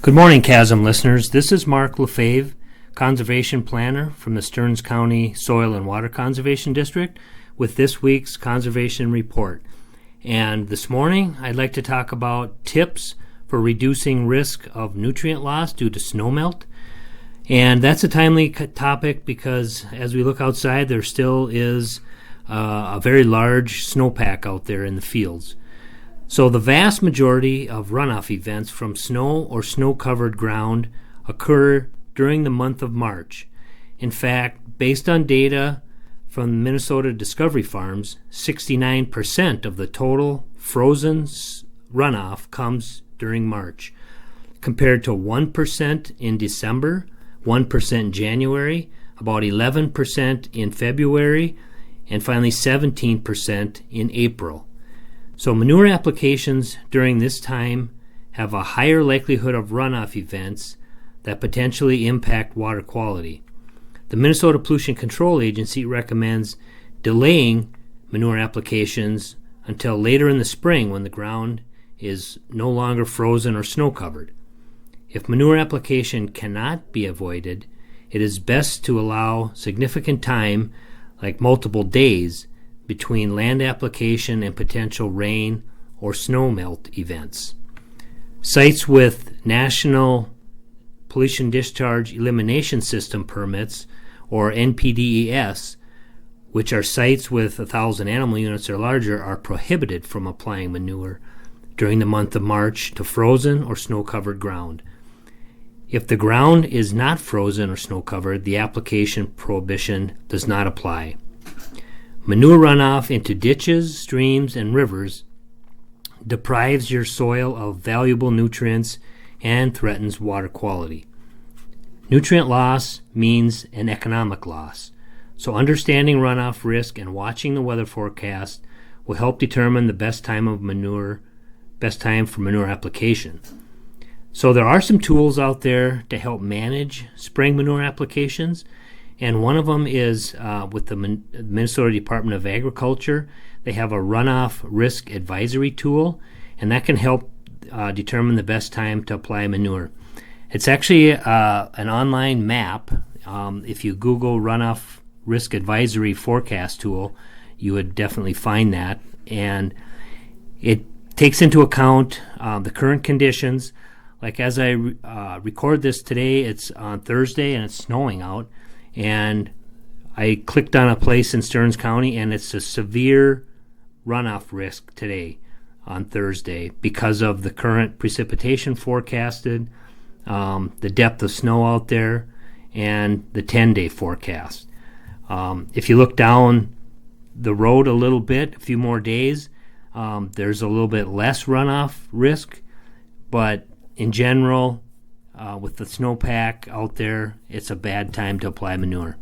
Good morning, Chasm listeners. This is Mark Lefebvre, Conservation Planner from the Stearns County Soil and Water Conservation District, with this week's Conservation Report. And this morning, I'd like to talk about tips for reducing risk of nutrient loss due to snowmelt. And that's a timely topic because as we look outside, there still is a very large snowpack out there in the fields. So the vast majority of runoff events from snow or snow-covered ground occur during the month of March. In fact, based on data from Minnesota Discovery Farms, 69% of the total frozen runoff comes during March, compared to 1% in December, 1% in January, about 11% in February, and finally 17% in April. So manure applications during this time have a higher likelihood of runoff events that potentially impact water quality. The Minnesota Pollution Control Agency recommends delaying manure applications until later in the spring when the ground is no longer frozen or snow covered. If manure application cannot be avoided, it is best to allow significant time, like multiple days, between land application and potential rain or snow melt events. Sites with National Pollution Discharge Elimination System permits, or NPDES, which are sites with 1,000 animal units or larger, are prohibited from applying manure during the month of March to frozen or snow-covered ground. If the ground is not frozen or snow-covered, the application prohibition does not apply. Manure runoff into ditches, streams, and rivers deprives your soil of valuable nutrients and threatens water quality. Nutrient loss means an economic loss, so understanding runoff risk and watching the weather forecast will help determine the best time for manure application. So there are some tools out there to help manage spring manure applications. And one of them is with the Minnesota Department of Agriculture. They have a runoff risk advisory tool, and that can help determine the best time to apply manure. It's actually an online map. If you Google runoff risk advisory forecast tool, you would definitely find that. And it takes into account the current conditions. Like as I record this today, it's on Thursday and it's snowing out. And I clicked on a place in Stearns County, and it's a severe runoff risk today on Thursday because of the current precipitation forecasted, the depth of snow out there, and the 10-day forecast. If you look down the road a little bit, a few more days, there's a little bit less runoff risk, but in general, with the snowpack out there, it's a bad time to apply manure.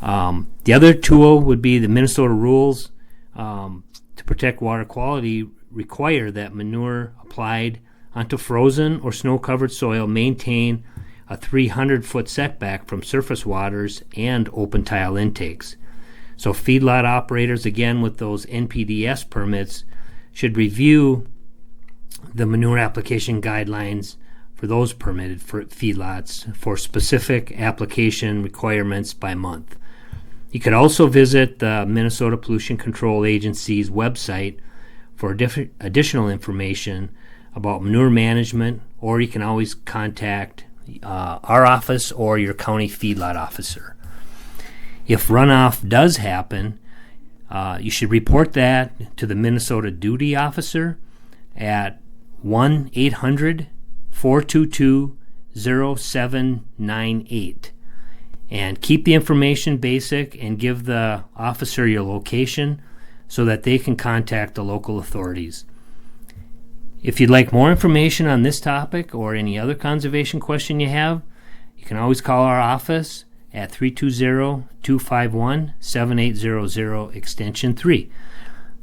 The other tool would be the Minnesota rules to protect water quality require that manure applied onto frozen or snow-covered soil maintain a 300-foot setback from surface waters and open tile intakes. So feedlot operators, again with those NPDES permits, should review the manure application guidelines for those permitted for feedlots for specific application requirements by month. You could also visit the Minnesota Pollution Control Agency's website for additional information about manure management, or you can always contact our office or your county feedlot officer. If runoff does happen, you should report that to the Minnesota Duty Officer at 1-800-422-0798. And keep the information basic and give the officer your location so that they can contact the local authorities. If you'd like more information on this topic or any other conservation question you have, you can always call our office at 320-251-7800 extension 3.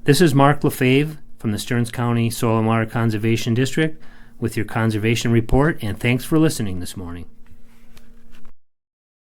This is Mark Lefebvre from the Stearns County Soil and Water Conservation District with your conservation report, and thanks for listening this morning.